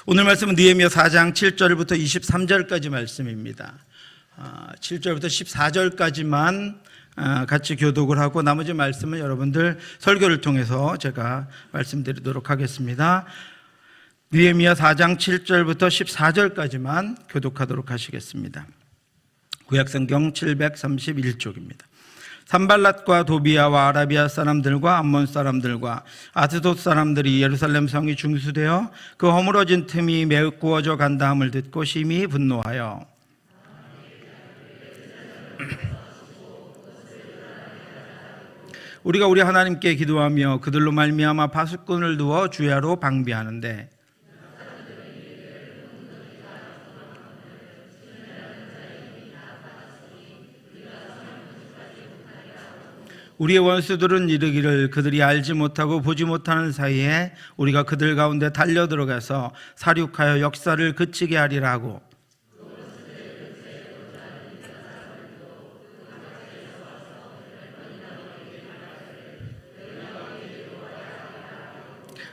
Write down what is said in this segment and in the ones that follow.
오늘 말씀은 느헤미야 4장 7절부터 23절까지 말씀입니다. 7절부터 14절까지만 같이 교독을 하고 나머지 말씀은 여러분들 설교를 통해서 제가 말씀드리도록 하겠습니다. 느헤미야 4장 7절부터 14절까지만 교독하도록 하시겠습니다. 구약성경 731쪽입니다. 산발랏과 도비아와 아라비아 사람들과 암몬 사람들과 아스돗 사람들이 예루살렘 성이 중수되어 그 허물어진 틈이 메꾸어져 간다함을 듣고 심히 분노하여 우리가 우리 하나님께 기도하며 그들로 말미암아 파수꾼을 두어 주야로 방비하는데 우리의 원수들은 이르기를 그들이 알지 못하고 보지 못하는 사이에 우리가 그들 가운데 달려 들어가서 사륙하여 역사를 그치게 하리라 하고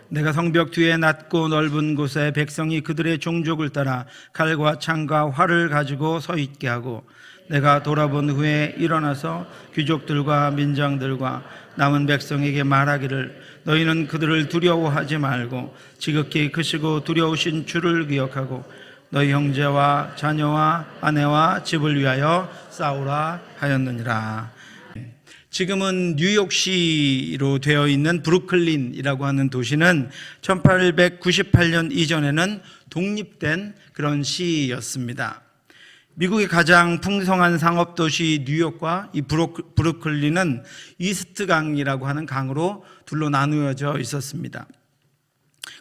내가 성벽 뒤에 낮고 넓은 곳에 백성이 그들의 종족을 따라 칼과 창과 활을 가지고 서 있게 하고 내가 돌아본 후에 일어나서 귀족들과 민장들과 남은 백성에게 말하기를 너희는 그들을 두려워하지 말고 지극히 크시고 두려우신 주를 기억하고 너희 형제와 자녀와 아내와 집을 위하여 싸우라 하였느니라. 지금은 뉴욕시로 되어 있는 브루클린이라고 하는 도시는 1898년 이전에는 독립된 그런 시였습니다. 미국의 가장 풍성한 상업도시 뉴욕과 이 브루클린은 이스트강이라고 하는 강으로 둘로 나누어져 있었습니다.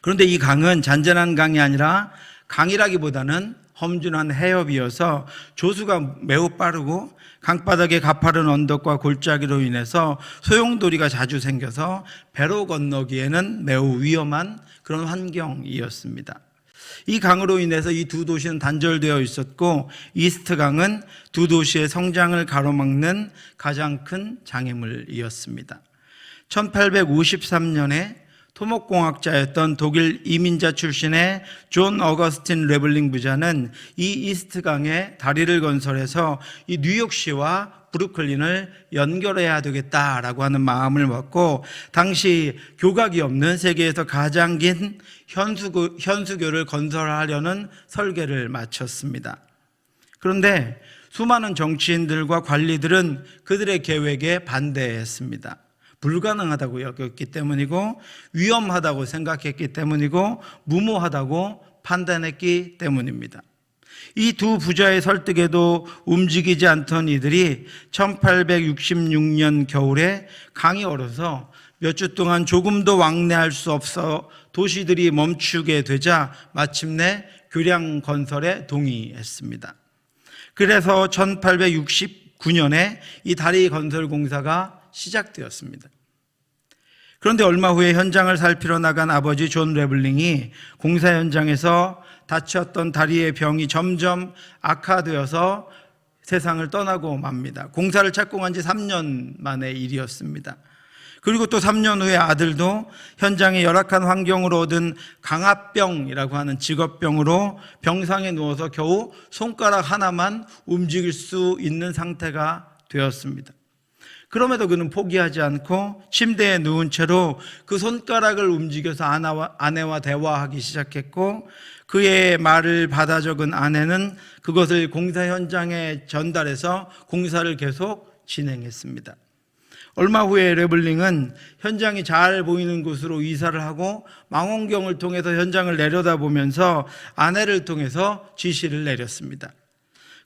그런데 이 강은 잔잔한 강이 아니라 강이라기보다는 험준한 해협이어서 조수가 매우 빠르고 강바닥의 가파른 언덕과 골짜기로 인해서 소용돌이가 자주 생겨서 배로 건너기에는 매우 위험한 그런 환경이었습니다. 이 강으로 인해서 이 두 도시는 단절되어 있었고 이스트강은 두 도시의 성장을 가로막는 가장 큰 장애물이었습니다. 1853년에 토목공학자였던 독일 이민자 출신의 존 어거스틴 레블링 부자는 이 이스트강에 다리를 건설해서 이 뉴욕시와 브루클린을 연결해야 되겠다라고 하는 마음을 먹고 당시 교각이 없는 세계에서 가장 긴 현수교를 건설하려는 설계를 마쳤습니다. 그런데 수많은 정치인들과 관리들은 그들의 계획에 반대했습니다. 불가능하다고 여겼기 때문이고 위험하다고 생각했기 때문이고 무모하다고 판단했기 때문입니다. 이 두 부자의 설득에도 움직이지 않던 이들이 1866년 겨울에 강이 얼어서 몇 주 동안 조금도 왕래할 수 없어 도시들이 멈추게 되자 마침내 교량 건설에 동의했습니다. 그래서 1869년에 이 다리 건설 공사가 시작되었습니다. 그런데 얼마 후에 현장을 살피러 나간 아버지 존 레블링이 공사 현장에서 다쳤던 다리의 병이 점점 악화되어서 세상을 떠나고 맙니다. 공사를 착공한 지 3년 만의 일이었습니다. 그리고 또 3년 후에 아들도 현장의 열악한 환경으로 얻은 강압병이라고 하는 직업병으로 병상에 누워서 겨우 손가락 하나만 움직일 수 있는 상태가 되었습니다. 그럼에도 그는 포기하지 않고 침대에 누운 채로 그 손가락을 움직여서 아내와 대화하기 시작했고 그의 말을 받아 적은 아내는 그것을 공사 현장에 전달해서 공사를 계속 진행했습니다. 얼마 후에 레블링은 현장이 잘 보이는 곳으로 이사를 하고 망원경을 통해서 현장을 내려다보면서 아내를 통해서 지시를 내렸습니다.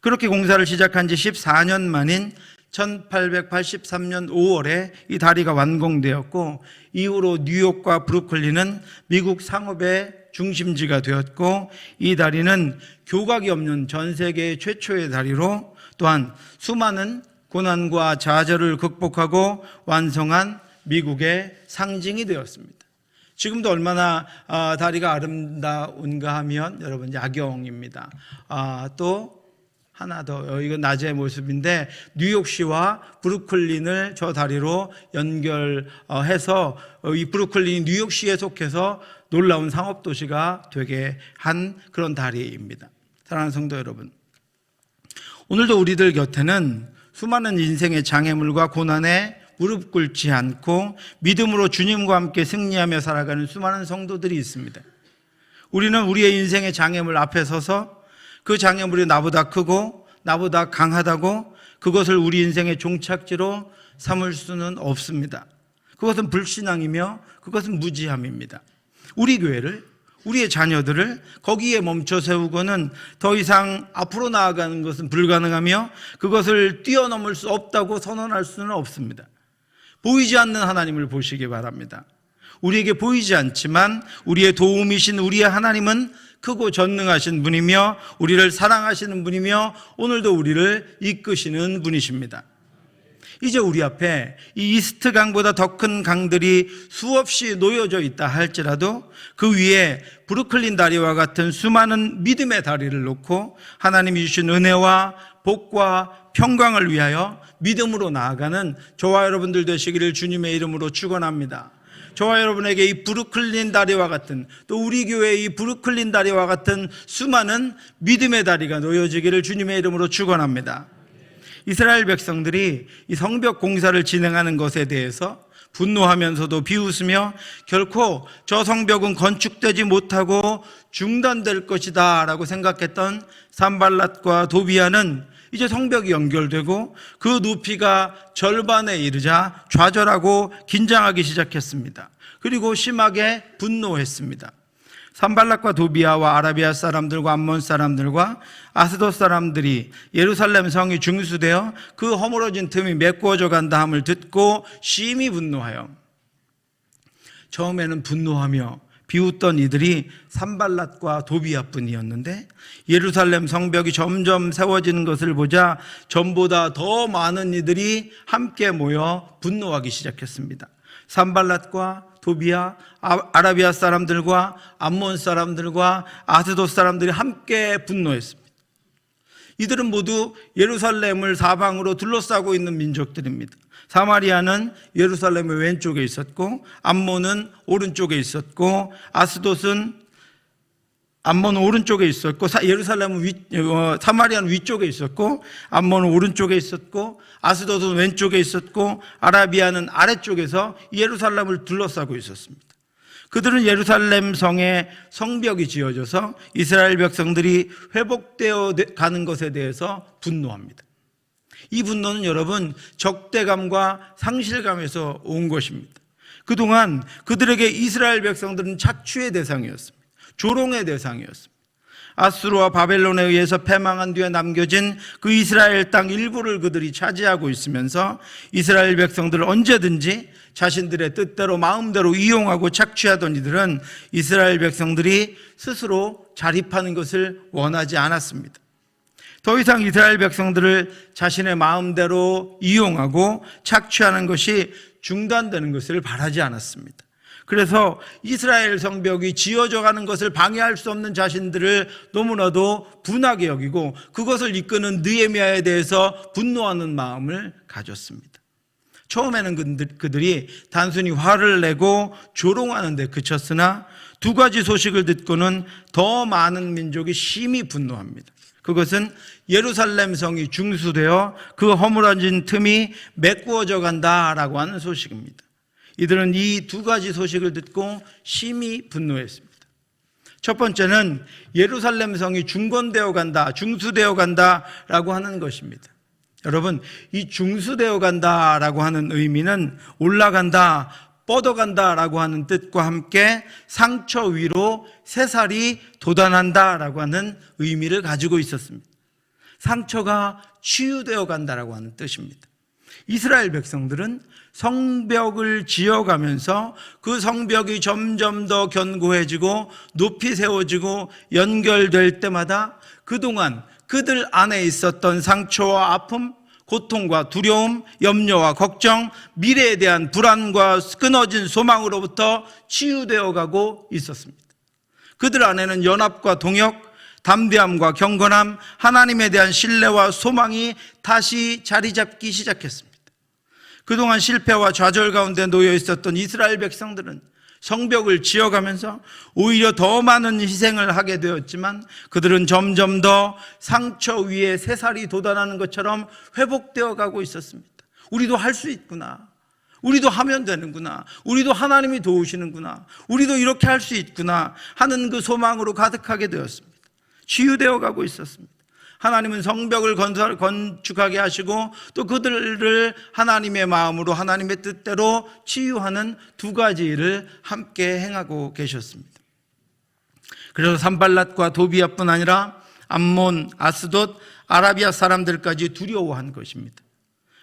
그렇게 공사를 시작한 지 14년 만인 1883년 5월에 이 다리가 완공되었고 이후로 뉴욕과 브루클린은 미국 상업의 중심지가 되었고 이 다리는 교각이 없는 전 세계 최초의 다리로 또한 수많은 고난과 좌절을 극복하고 완성한 미국의 상징이 되었습니다. 지금도 얼마나 다리가 아름다운가 하면 여러분 야경입니다. 또 하나 더, 이건 낮의 모습인데 뉴욕시와 브루클린을 저 다리로 연결해서 이 브루클린이 뉴욕시에 속해서 놀라운 상업도시가 되게 한 그런 다리입니다. 사랑하는 성도 여러분, 오늘도 우리들 곁에는 수많은 인생의 장애물과 고난에 무릎 꿇지 않고 믿음으로 주님과 함께 승리하며 살아가는 수많은 성도들이 있습니다. 우리는 우리의 인생의 장애물 앞에 서서 그 장애물이 나보다 크고 나보다 강하다고 그것을 우리 인생의 종착지로 삼을 수는 없습니다. 그것은 불신앙이며 그것은 무지함입니다. 우리 교회를, 우리의 자녀들을 거기에 멈춰 세우고는 더 이상 앞으로 나아가는 것은 불가능하며 그것을 뛰어넘을 수 없다고 선언할 수는 없습니다. 보이지 않는 하나님을 보시기 바랍니다. 우리에게 보이지 않지만 우리의 도움이신 우리의 하나님은 크고 전능하신 분이며 우리를 사랑하시는 분이며 오늘도 우리를 이끄시는 분이십니다. 이제 우리 앞에 이 이스트 강보다 더 큰 강들이 수없이 놓여져 있다 할지라도 그 위에 브루클린 다리와 같은 수많은 믿음의 다리를 놓고 하나님이 주신 은혜와 복과 평강을 위하여 믿음으로 나아가는 저와 여러분들 되시기를 주님의 이름으로 축원합니다. 저와 여러분에게 이 브루클린 다리와 같은, 또 우리 교회의 이 브루클린 다리와 같은 수많은 믿음의 다리가 놓여지기를 주님의 이름으로 축원합니다. 이스라엘 백성들이 이 성벽 공사를 진행하는 것에 대해서 분노하면서도 비웃으며 결코 저 성벽은 건축되지 못하고 중단될 것이다 라고 생각했던 산발랏과 도비아는 이제 성벽이 연결되고 그 높이가 절반에 이르자 좌절하고 긴장하기 시작했습니다. 그리고 심하게 분노했습니다. 산발랏과 도비아와 아라비아 사람들과 암몬 사람들과 아스돗 사람들이 예루살렘 성이 중수되어 그 허물어진 틈이 메꾸어져 간다 함을 듣고 심히 분노하여, 처음에는 분노하며 비웃던 이들이 산발랏과 도비아뿐이었는데 예루살렘 성벽이 점점 세워지는 것을 보자 전보다 더 많은 이들이 함께 모여 분노하기 시작했습니다. 산발랏과 도비아, 아라비아 사람들과 암몬 사람들과 아스돗 사람들이 함께 분노했습니다. 이들은 모두 예루살렘을 사방으로 둘러싸고 있는 민족들입니다. 사마리아는 예루살렘의 왼쪽에 있었고 암몬은 오른쪽에 있었고 아스돗은 암몬은 오른쪽에 있었고 예루살렘은 사마리아는 위쪽에 있었고 암몬은 오른쪽에 있었고 아스돗은 왼쪽에 있었고 아라비아는 아래쪽에서 예루살렘을 둘러싸고 있었습니다. 그들은 예루살렘 성에 성벽이 지어져서 이스라엘 백성들이 회복되어 가는 것에 대해서 분노합니다. 이 분노는 여러분 적대감과 상실감에서 온 것입니다. 그동안 그들에게 이스라엘 백성들은 착취의 대상이었습니다. 조롱의 대상이었습니다. 아수르와 바벨론에 의해서 패망한 뒤에 남겨진 그 이스라엘 땅 일부를 그들이 차지하고 있으면서 이스라엘 백성들을 언제든지 자신들의 뜻대로 마음대로 이용하고 착취하던 이들은 이스라엘 백성들이 스스로 자립하는 것을 원하지 않았습니다. 더 이상 이스라엘 백성들을 자신의 마음대로 이용하고 착취하는 것이 중단되는 것을 바라지 않았습니다. 그래서 이스라엘 성벽이 지어져 가는 것을 방해할 수 없는 자신들을 너무나도 분하게 여기고 그것을 이끄는 느헤미야에 대해서 분노하는 마음을 가졌습니다. 처음에는 그들이 단순히 화를 내고 조롱하는 데 그쳤으나 두 가지 소식을 듣고는 더 많은 민족이 심히 분노합니다. 그것은 예루살렘 성이 중수되어 그 허물어진 틈이 메꾸어져 간다라고 하는 소식입니다. 이들은 이 두 가지 소식을 듣고 심히 분노했습니다. 첫 번째는 예루살렘 성이 중건되어 간다, 중수되어 간다라고 하는 것입니다. 여러분, 이 중수되어 간다라고 하는 의미는 올라간다, 뻗어간다라고 하는 뜻과 함께 상처 위로 새살이 돋아난다라고 하는 의미를 가지고 있었습니다. 상처가 치유되어 간다라고 하는 뜻입니다. 이스라엘 백성들은 성벽을 지어가면서 그 성벽이 점점 더 견고해지고 높이 세워지고 연결될 때마다 그동안 그들 안에 있었던 상처와 아픔, 고통과 두려움, 염려와 걱정, 미래에 대한 불안과 끊어진 소망으로부터 치유되어 가고 있었습니다. 그들 안에는 연합과 동역, 담대함과 경건함, 하나님에 대한 신뢰와 소망이 다시 자리 잡기 시작했습니다. 그동안 실패와 좌절 가운데 놓여 있었던 이스라엘 백성들은 성벽을 지어가면서 오히려 더 많은 희생을 하게 되었지만 그들은 점점 더 상처 위에 새살이 돋아나는 것처럼 회복되어 가고 있었습니다. 우리도 할 수 있구나. 우리도 하면 되는구나. 우리도 하나님이 도우시는구나. 우리도 이렇게 할 수 있구나 하는 그 소망으로 가득하게 되었습니다. 치유되어 가고 있었습니다. 하나님은 성벽을 건축하게 하시고 또 그들을 하나님의 마음으로 하나님의 뜻대로 치유하는 두 가지 일을 함께 행하고 계셨습니다. 그래서 산발랏과 도비아뿐 아니라 암몬, 아스돗, 아라비아 사람들까지 두려워한 것입니다.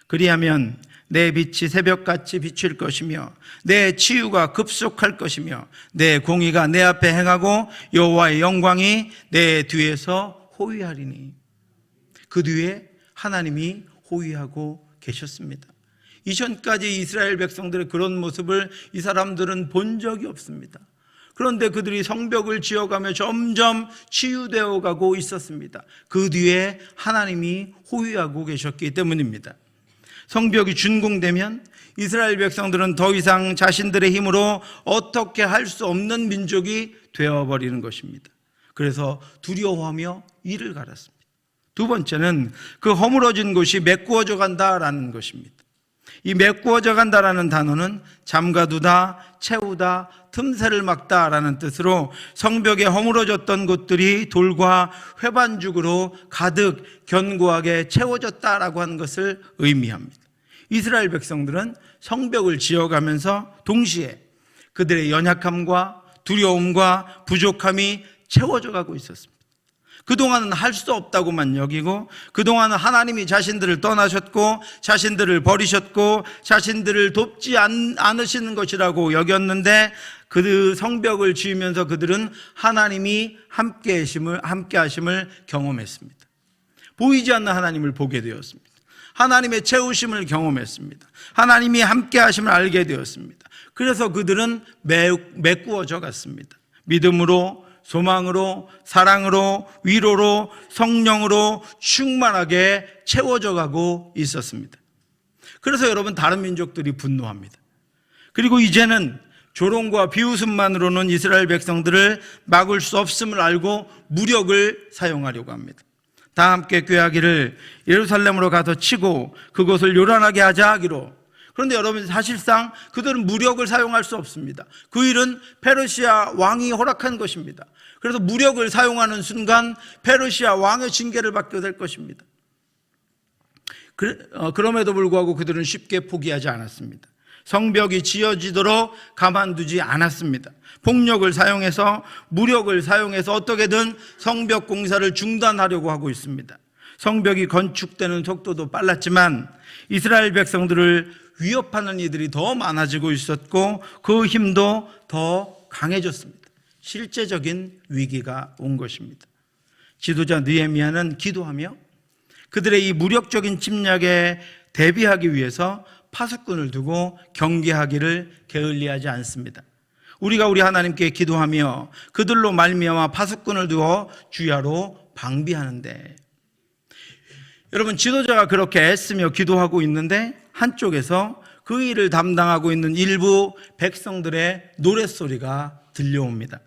그리하면 내 빛이 새벽같이 비칠 것이며 내 치유가 급속할 것이며 내 공의가 내 앞에 행하고 여호와의 영광이 내 뒤에서 호위하리니. 그 뒤에 하나님이 호위하고 계셨습니다. 이전까지 이스라엘 백성들의 그런 모습을 이 사람들은 본 적이 없습니다. 그런데 그들이 성벽을 지어가며 점점 치유되어 가고 있었습니다. 그 뒤에 하나님이 호위하고 계셨기 때문입니다. 성벽이 준공되면 이스라엘 백성들은 더 이상 자신들의 힘으로 어떻게 할 수 없는 민족이 되어버리는 것입니다. 그래서 두려워하며 이를 갈았습니다. 두 번째는 그 허물어진 곳이 메꾸어져 간다라는 것입니다. 이 메꾸어져 간다라는 단어는 잠가두다, 채우다, 틈새를 막다라는 뜻으로 성벽에 허물어졌던 곳들이 돌과 회반죽으로 가득 견고하게 채워졌다라고 하는 것을 의미합니다. 이스라엘 백성들은 성벽을 지어가면서 동시에 그들의 연약함과 두려움과 부족함이 채워져 가고 있었습니다. 그동안은 할 수 없다고만 여기고 그동안은 하나님이 자신들을 떠나셨고 자신들을 버리셨고 자신들을 돕지 않으시는 것이라고 여겼는데 그 성벽을 지으면서 그들은 하나님이 함께 하심을 경험했습니다. 보이지 않는 하나님을 보게 되었습니다. 하나님의 채우심을 경험했습니다. 하나님이 함께 하심을 알게 되었습니다. 그래서 그들은 메꾸어져 갔습니다. 믿음으로, 소망으로, 사랑으로, 위로로, 성령으로 충만하게 채워져 가고 있었습니다. 그래서 여러분, 다른 민족들이 분노합니다. 그리고 이제는 조롱과 비웃음만으로는 이스라엘 백성들을 막을 수 없음을 알고 무력을 사용하려고 합니다. 다 함께 꾀하기를 예루살렘으로 가서 치고 그곳을 요란하게 하자 하기로. 그런데 여러분, 사실상 그들은 무력을 사용할 수 없습니다. 그 일은 페르시아 왕이 허락한 것입니다. 그래서 무력을 사용하는 순간 페르시아 왕의 징계를 받게 될 것입니다. 그럼에도 불구하고 그들은 쉽게 포기하지 않았습니다. 성벽이 지어지도록 가만두지 않았습니다. 폭력을 사용해서, 무력을 사용해서 어떻게든 성벽 공사를 중단하려고 하고 있습니다. 성벽이 건축되는 속도도 빨랐지만 이스라엘 백성들을 위협하는 이들이 더 많아지고 있었고 그 힘도 더 강해졌습니다. 실제적인 위기가 온 것입니다. 지도자 느헤미야는 기도하며 그들의 이 무력적인 침략에 대비하기 위해서 파수꾼을 두고 경계하기를 게을리하지 않습니다. 우리가 우리 하나님께 기도하며 그들로 말미암아 파수꾼을 두어 주야로 방비하는데, 여러분, 지도자가 그렇게 애쓰며 기도하고 있는데 한쪽에서 그 일을 담당하고 있는 일부 백성들의 노랫소리가 들려옵니다.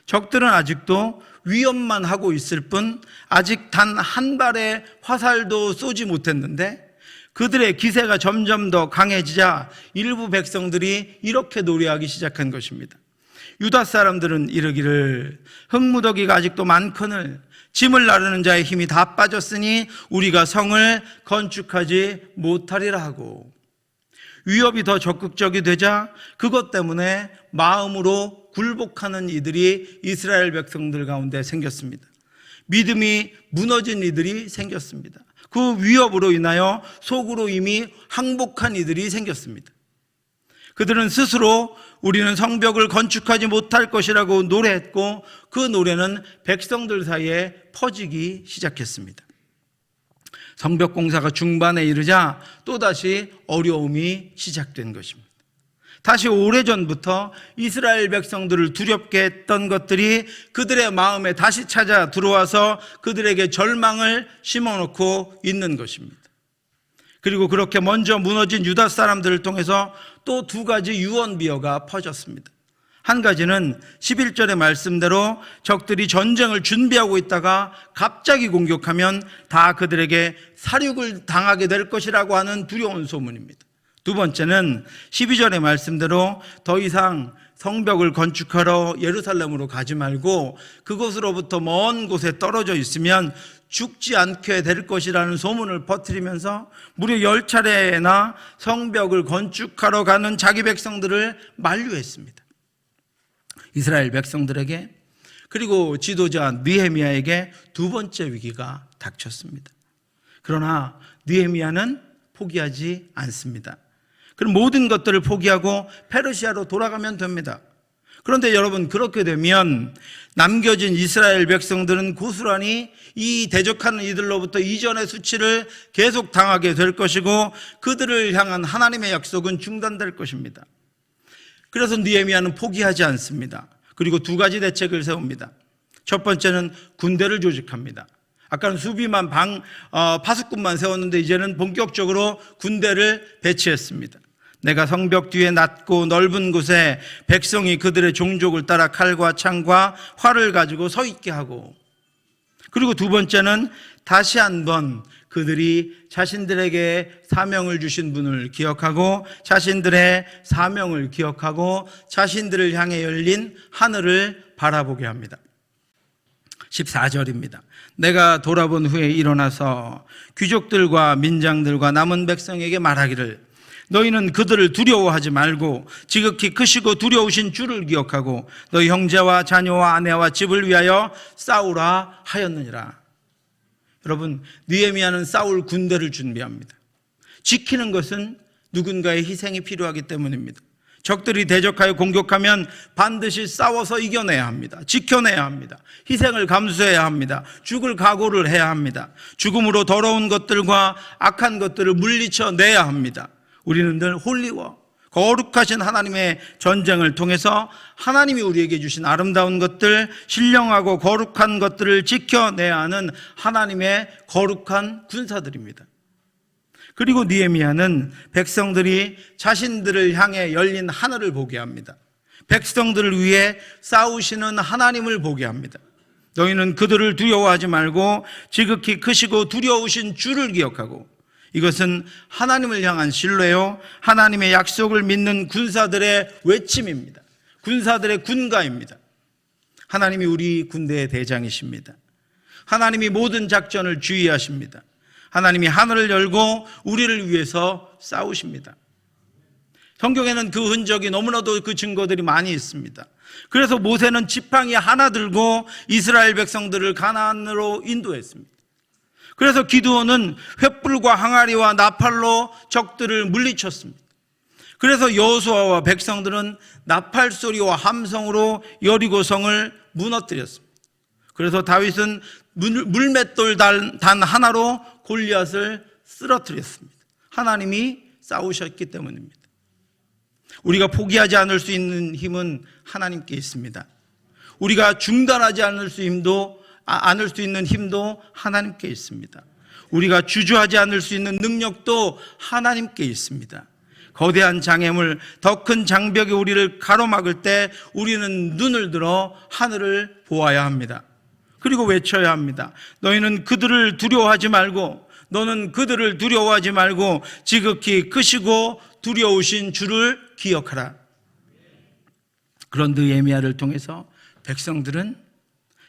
적들은 아직도 위협만 하고 있을 뿐 아직 단 한 발의 화살도 쏘지 못했는데 그들의 기세가 점점 더 강해지자 일부 백성들이 이렇게 노래하기 시작한 것입니다. 유다 사람들은 이르기를 흙무더기가 아직도 많거늘 짐을 나르는 자의 힘이 다 빠졌으니 우리가 성을 건축하지 못하리라 하고, 위협이 더 적극적이 되자 그것 때문에 마음으로 굴복하는 이들이 이스라엘 백성들 가운데 생겼습니다. 믿음이 무너진 이들이 생겼습니다. 그 위협으로 인하여 속으로 이미 항복한 이들이 생겼습니다. 그들은 스스로 우리는 성벽을 건축하지 못할 것이라고 노래했고 그 노래는 백성들 사이에 퍼지기 시작했습니다. 성벽 공사가 중반에 이르자 또다시 어려움이 시작된 것입니다. 다시 오래전부터 이스라엘 백성들을 두렵게 했던 것들이 그들의 마음에 다시 찾아 들어와서 그들에게 절망을 심어놓고 있는 것입니다. 그리고 그렇게 먼저 무너진 유다 사람들을 통해서 또 두 가지 유언비어가 퍼졌습니다. 한 가지는 11절의 말씀대로 적들이 전쟁을 준비하고 있다가 갑자기 공격하면 다 그들에게 사륙을 당하게 될 것이라고 하는 두려운 소문입니다. 두 번째는 12절의 말씀대로 더 이상 성벽을 건축하러 예루살렘으로 가지 말고 그곳으로부터 먼 곳에 떨어져 있으면 죽지 않게 될 것이라는 소문을 퍼뜨리면서 무려 10차례나 성벽을 건축하러 가는 자기 백성들을 만류했습니다. 이스라엘 백성들에게, 그리고 지도자 느헤미야에게 두 번째 위기가 닥쳤습니다. 그러나 느헤미야는 포기하지 않습니다. 그럼 모든 것들을 포기하고 페르시아로 돌아가면 됩니다. 그런데 여러분, 그렇게 되면 남겨진 이스라엘 백성들은 고스란히 이 대적하는 이들로부터 이전의 수치를 계속 당하게 될 것이고 그들을 향한 하나님의 약속은 중단될 것입니다. 그래서 느헤미야는 포기하지 않습니다. 그리고 두 가지 대책을 세웁니다. 첫 번째는 군대를 조직합니다. 아까는 수비만 파수꾼만 세웠는데 이제는 본격적으로 군대를 배치했습니다. 내가 성벽 뒤에 낮고 넓은 곳에 백성이 그들의 종족을 따라 칼과 창과 활을 가지고 서 있게 하고, 그리고 두 번째는 다시 한번 그들이 자신들에게 사명을 주신 분을 기억하고 자신들의 사명을 기억하고 자신들을 향해 열린 하늘을 바라보게 합니다. 14절입니다. 내가 돌아본 후에 일어나서 귀족들과 민장들과 남은 백성에게 말하기를 너희는 그들을 두려워하지 말고 지극히 크시고 두려우신 주를 기억하고 너희 형제와 자녀와 아내와 집을 위하여 싸우라 하였느니라. 여러분, 느헤미야는 싸울 군대를 준비합니다. 지키는 것은 누군가의 희생이 필요하기 때문입니다. 적들이 대적하여 공격하면 반드시 싸워서 이겨내야 합니다. 지켜내야 합니다. 희생을 감수해야 합니다. 죽을 각오를 해야 합니다. 죽음으로 더러운 것들과 악한 것들을 물리쳐내야 합니다. 우리는 늘 홀리워 거룩하신 하나님의 전쟁을 통해서 하나님이 우리에게 주신 아름다운 것들, 신령하고 거룩한 것들을 지켜내야 하는 하나님의 거룩한 군사들입니다. 그리고 느헤미야는 백성들이 자신들을 향해 열린 하늘을 보게 합니다. 백성들을 위해 싸우시는 하나님을 보게 합니다. 너희는 그들을 두려워하지 말고 지극히 크시고 두려우신 주를 기억하고, 이것은 하나님을 향한 신뢰요, 하나님의 약속을 믿는 군사들의 외침입니다. 군사들의 군가입니다. 하나님이 우리 군대의 대장이십니다. 하나님이 모든 작전을 주의하십니다. 하나님이 하늘을 열고 우리를 위해서 싸우십니다. 성경에는 그 흔적이 너무나도 그 증거들이 많이 있습니다. 그래서 모세는 지팡이 하나 들고 이스라엘 백성들을 가나안으로 인도했습니다. 그래서 기드온은 횃불과 항아리와 나팔로 적들을 물리쳤습니다. 그래서 여호수아와 백성들은 나팔 소리와 함성으로 여리고성을 무너뜨렸습니다. 그래서 다윗은 물맷돌 단 하나로 골리앗을 쓰러뜨렸습니다. 하나님이 싸우셨기 때문입니다. 우리가 포기하지 않을 수 있는 힘은 하나님께 있습니다. 우리가 중단하지 않을 수 있는 힘도 하나님께 있습니다. 우리가 주저하지 않을 수 있는 능력도 하나님께 있습니다. 거대한 장애물, 더 큰 장벽이 우리를 가로막을 때 우리는 눈을 들어 하늘을 보아야 합니다. 그리고 외쳐야 합니다. 너희는 그들을 두려워하지 말고, 너는 그들을 두려워하지 말고 지극히 크시고 두려우신 주를 기억하라. 그런 느헤미야를 통해서 백성들은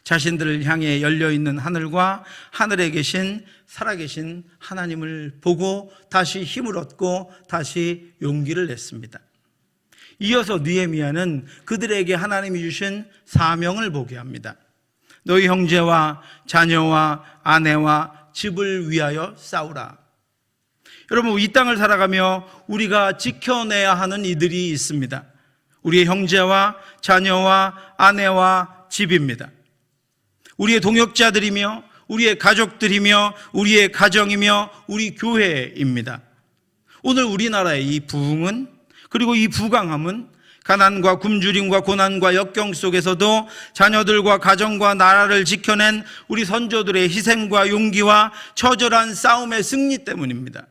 자신들을 향해 열려있는 하늘과 하늘에 계신 살아계신 하나님을 보고 다시 힘을 얻고 다시 용기를 냈습니다. 이어서 느헤미야는 그들에게 하나님이 주신 사명을 보게 합니다. 너희 형제와 자녀와 아내와 집을 위하여 싸우라. 여러분, 이 땅을 살아가며 우리가 지켜내야 하는 이들이 있습니다. 우리의 형제와 자녀와 아내와 집입니다. 우리의 동역자들이며 우리의 가족들이며 우리의 가정이며 우리 교회입니다. 오늘 우리나라의 이 부흥은, 그리고 이 부강함은 가난과 굶주림과 고난과 역경 속에서도 자녀들과 가정과 나라를 지켜낸 우리 선조들의 희생과 용기와 처절한 싸움의 승리 때문입니다.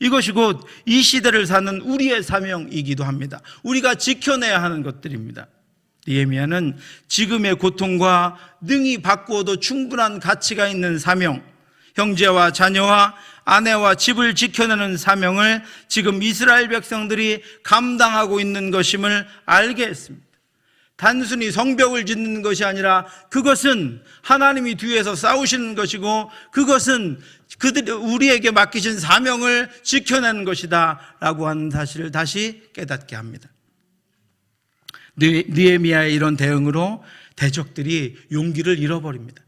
이것이 곧 이 시대를 사는 우리의 사명이기도 합니다. 우리가 지켜내야 하는 것들입니다. 느헤미야는 지금의 고통과 능히 바꾸어도 충분한 가치가 있는 사명, 형제와 자녀와 아내와 집을 지켜내는 사명을 지금 이스라엘 백성들이 감당하고 있는 것임을 알게 했습니다. 단순히 성벽을 짓는 것이 아니라 그것은 하나님이 뒤에서 싸우시는 것이고 그것은 우리에게 맡기신 사명을 지켜내는 것이다 라고 하는 사실을 다시 깨닫게 합니다. 느헤미야의 이런 대응으로 대적들이 용기를 잃어버립니다.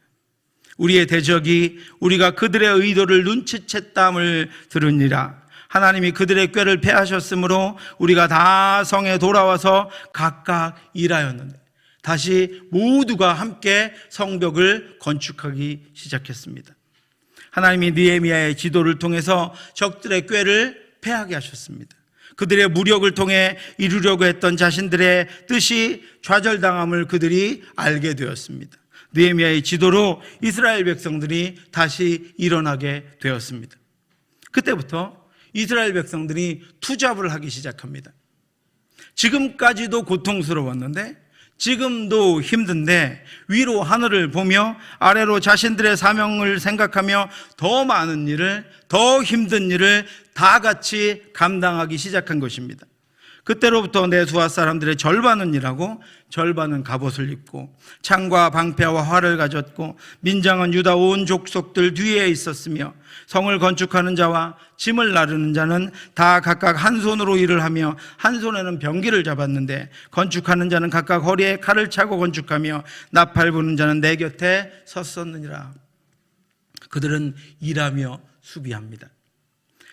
우리의 대적이 우리가 그들의 의도를 눈치챘다함을 들으니라. 하나님이 그들의 꾀를 패하셨으므로 우리가 다 성에 돌아와서 각각 일하였는데 다시 모두가 함께 성벽을 건축하기 시작했습니다. 하나님이 느헤미야의 지도를 통해서 적들의 꾀를 패하게 하셨습니다. 그들의 무력을 통해 이루려고 했던 자신들의 뜻이 좌절당함을 그들이 알게 되었습니다. 느헤미야의 지도로 이스라엘 백성들이 다시 일어나게 되었습니다. 그때부터 이스라엘 백성들이 투잡을 하기 시작합니다. 지금까지도 고통스러웠는데, 지금도 힘든데 위로 하늘을 보며 아래로 자신들의 사명을 생각하며 더 많은 일을, 더 힘든 일을 다 같이 감당하기 시작한 것입니다. 그때로부터 내수아 사람들의 절반은 일하고 절반은 갑옷을 입고 창과 방패와 활을 가졌고 민장은 유다 온 족속들 뒤에 있었으며 성을 건축하는 자와 짐을 나르는 자는 다 각각 한 손으로 일을 하며 한 손에는 병기를 잡았는데 건축하는 자는 각각 허리에 칼을 차고 건축하며 나팔 부는 자는 내 곁에 섰었느니라. 그들은 일하며 수비합니다.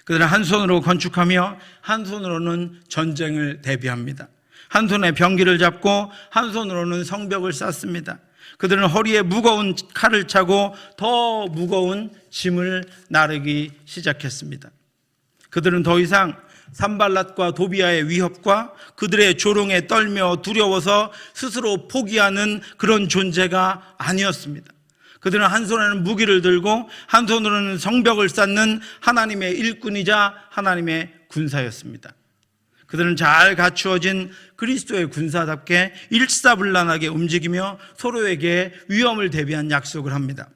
그들은 한 손으로 건축하며 한 손으로는 전쟁을 대비합니다. 한 손에 병기를 잡고 한 손으로는 성벽을 쌓습니다. 그들은 허리에 무거운 칼을 차고 더 무거운 짐을 나르기 시작했습니다. 그들은 더 이상 산발랏과 도비아의 위협과 그들의 조롱에 떨며 두려워서 스스로 포기하는 그런 존재가 아니었습니다. 그들은 한 손에는 무기를 들고 한 손으로는 성벽을 쌓는 하나님의 일꾼이자 하나님의 군사였습니다. 그들은 잘 갖추어진 그리스도의 군사답게 일사불란하게 움직이며 서로에게 위험을 대비한 약속을 합니다.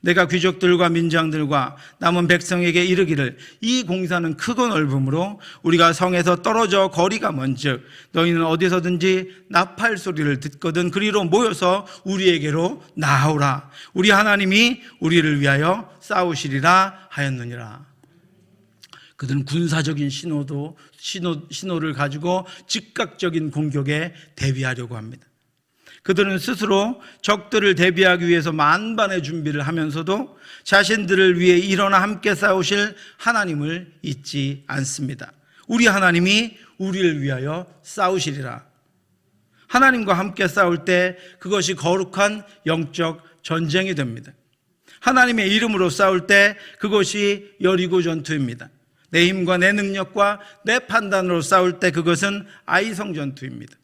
내가 귀족들과 민장들과 남은 백성에게 이르기를 이 공사는 크고 넓으므로 우리가 성에서 떨어져 거리가 먼즉 너희는 어디서든지 나팔 소리를 듣거든 그리로 모여서 우리에게로 나아오라. 우리 하나님이 우리를 위하여 싸우시리라 하였느니라. 그들은 군사적인 신호를 가지고 즉각적인 공격에 대비하려고 합니다. 그들은 스스로 적들을 대비하기 위해서 만반의 준비를 하면서도 자신들을 위해 일어나 함께 싸우실 하나님을 잊지 않습니다. 우리 하나님이 우리를 위하여 싸우시리라. 하나님과 함께 싸울 때 그것이 거룩한 영적 전쟁이 됩니다. 하나님의 이름으로 싸울 때 그것이 여리고 전투입니다. 내 힘과 내 능력과 내 판단으로 싸울 때 그것은 아이성 전투입니다.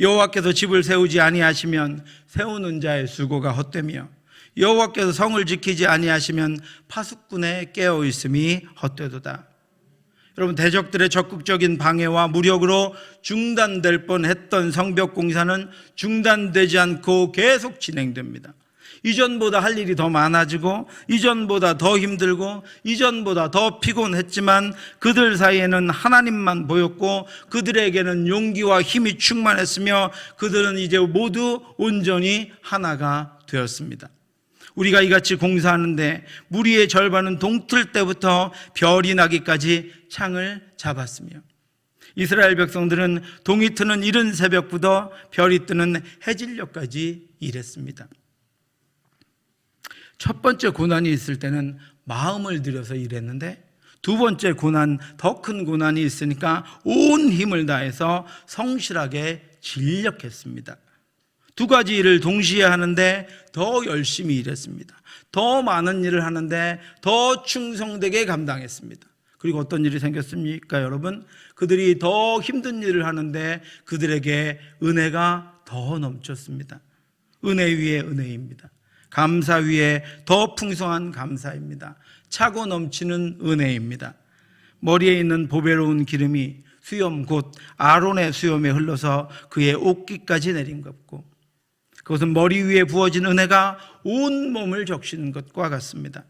여호와께서 집을 세우지 아니하시면 세우는 자의 수고가 헛되며 여호와께서 성을 지키지 아니하시면 파수꾼의 깨어 있음이 헛되도다. 여러분, 대적들의 적극적인 방해와 무력으로 중단될 뻔했던 성벽 공사는 중단되지 않고 계속 진행됩니다. 이전보다 할 일이 더 많아지고 이전보다 더 힘들고 이전보다 더 피곤했지만 그들 사이에는 하나님만 보였고 그들에게는 용기와 힘이 충만했으며 그들은 이제 모두 온전히 하나가 되었습니다. 우리가 이같이 공사하는데 무리의 절반은 동틀 때부터 별이 나기까지 창을 잡았으며 이스라엘 백성들은 동이 트는 이른 새벽부터 별이 뜨는 해질녘까지 일했습니다. 첫 번째 고난이 있을 때는 마음을 들여서 일했는데 두 번째 고난, 더 큰 고난이 있으니까 온 힘을 다해서 성실하게 진력했습니다. 두 가지 일을 동시에 하는데 더 열심히 일했습니다. 더 많은 일을 하는데 더 충성되게 감당했습니다. 그리고 어떤 일이 생겼습니까, 여러분? 그들이 더 힘든 일을 하는데 그들에게 은혜가 더 넘쳤습니다. 은혜 위에 은혜입니다. 감사 위에 더 풍성한 감사입니다. 차고 넘치는 은혜입니다. 머리에 있는 보배로운 기름이 수염 곧 아론의 수염에 흘러서 그의 옷깃까지 내린 것고, 그것은 머리 위에 부어진 은혜가 온 몸을 적시는 것과 같습니다.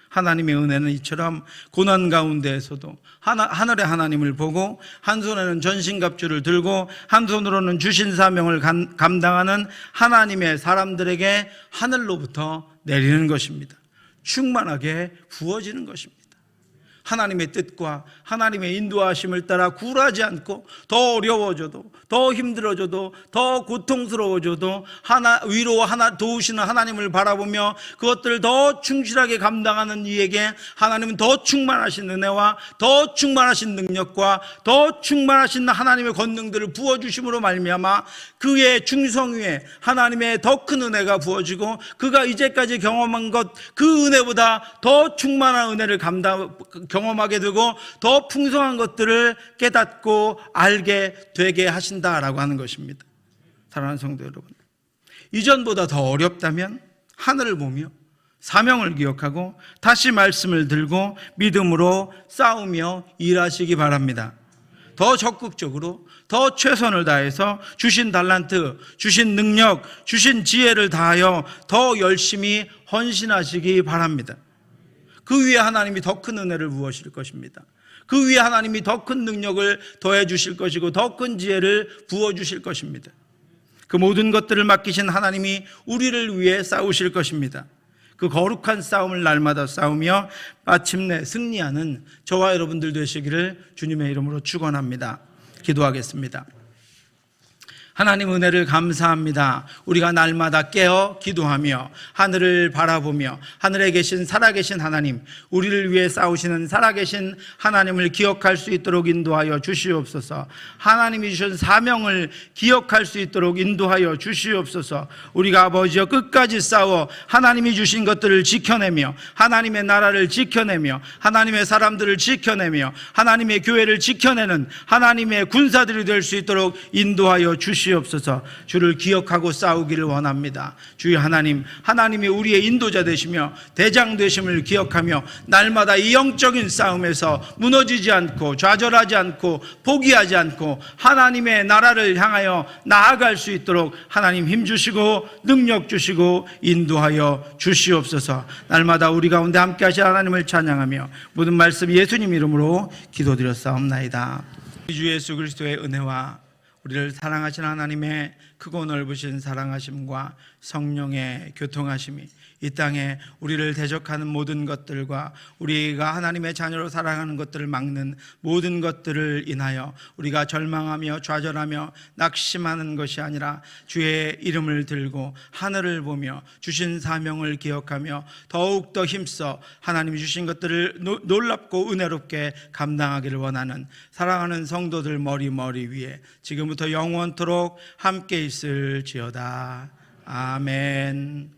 하나님의 은혜는 이처럼 고난 가운데에서도 하늘의 하나님을 보고 한 손에는 전신갑주를 들고 한 손으로는 주신 사명을 감당하는 하나님의 사람들에게 하늘로부터 내리는 것입니다. 충만하게 부어지는 것입니다. 하나님의 뜻과 하나님의 인도하심을 따라 굴하지 않고 더 어려워져도, 더 힘들어져도, 더 고통스러워져도 위로 도우시는 하나님을 바라보며 그것들을 더 충실하게 감당하는 이에게 하나님은 더 충만하신 은혜와 더 충만하신 능력과 더 충만하신 하나님의 권능들을 부어주심으로 말미암아 그의 충성 위에 하나님의 더 큰 은혜가 부어지고 그가 이제까지 경험한 것 그 은혜보다 더 충만한 은혜를 경험하게 되고 더 풍성한 것들을 깨닫고 알게 되게 하신다라고 하는 것입니다. 사랑하는 성도 여러분, 이전보다 더 어렵다면 하늘을 보며 사명을 기억하고 다시 말씀을 들고 믿음으로 싸우며 일하시기 바랍니다. 더 적극적으로, 더 최선을 다해서 주신 달란트, 주신 능력, 주신 지혜를 다하여 더 열심히 헌신하시기 바랍니다. 그 위에 하나님이 더 큰 은혜를 부으실 것입니다. 그 위에 하나님이 더 큰 능력을 더해 주실 것이고 더 큰 지혜를 부어 주실 것입니다. 그 모든 것들을 맡기신 하나님이 우리를 위해 싸우실 것입니다. 그 거룩한 싸움을 날마다 싸우며 마침내 승리하는 저와 여러분들 되시기를 주님의 이름으로 축원합니다. 기도하겠습니다. 하나님 은혜를 감사합니다. 우리가 날마다 깨어 기도하며 하늘을 바라보며 하늘에 계신 살아계신 하나님, 우리를 위해 싸우시는 살아계신 하나님을 기억할 수 있도록 인도하여 주시옵소서. 하나님이 주신 사명을 기억할 수 있도록 인도하여 주시옵소서. 우리가 아버지여 끝까지 싸워 하나님이 주신 것들을 지켜내며 하나님의 나라를 지켜내며 하나님의 사람들을 지켜내며 하나님의 교회를 지켜내는 하나님의 군사들이 될 수 있도록 인도하여 주시옵소서. 주를 기억하고 싸우기를 원합니다. 주의 하나님, 하나님이 우리의 인도자 되시며 대장 되심을 기억하며 날마다 이 영적인 싸움에서 무너지지 않고 좌절하지 않고 포기하지 않고 하나님의 나라를 향하여 나아갈 수 있도록 하나님 힘주시고 능력 주시고 인도하여 주시옵소서. 날마다 우리 가운데 함께 하실 하나님을 찬양하며 모든 말씀 예수님 이름으로 기도드렸사옵나이다. 주 예수 그리스도의 은혜와 우리를 사랑하신 하나님의 크고 넓으신 사랑하심과 성령의 교통하심이 이 땅에 우리를 대적하는 모든 것들과 우리가 하나님의 자녀로 살아가는 것들을 막는 모든 것들을 인하여 우리가 절망하며 좌절하며 낙심하는 것이 아니라 주의 이름을 들고 하늘을 보며 주신 사명을 기억하며 더욱더 힘써 하나님이 주신 것들을 놀랍고 은혜롭게 감당하기를 원하는 사랑하는 성도들 머리 위에 지금부터 영원토록 함께 있을지어다. 아멘.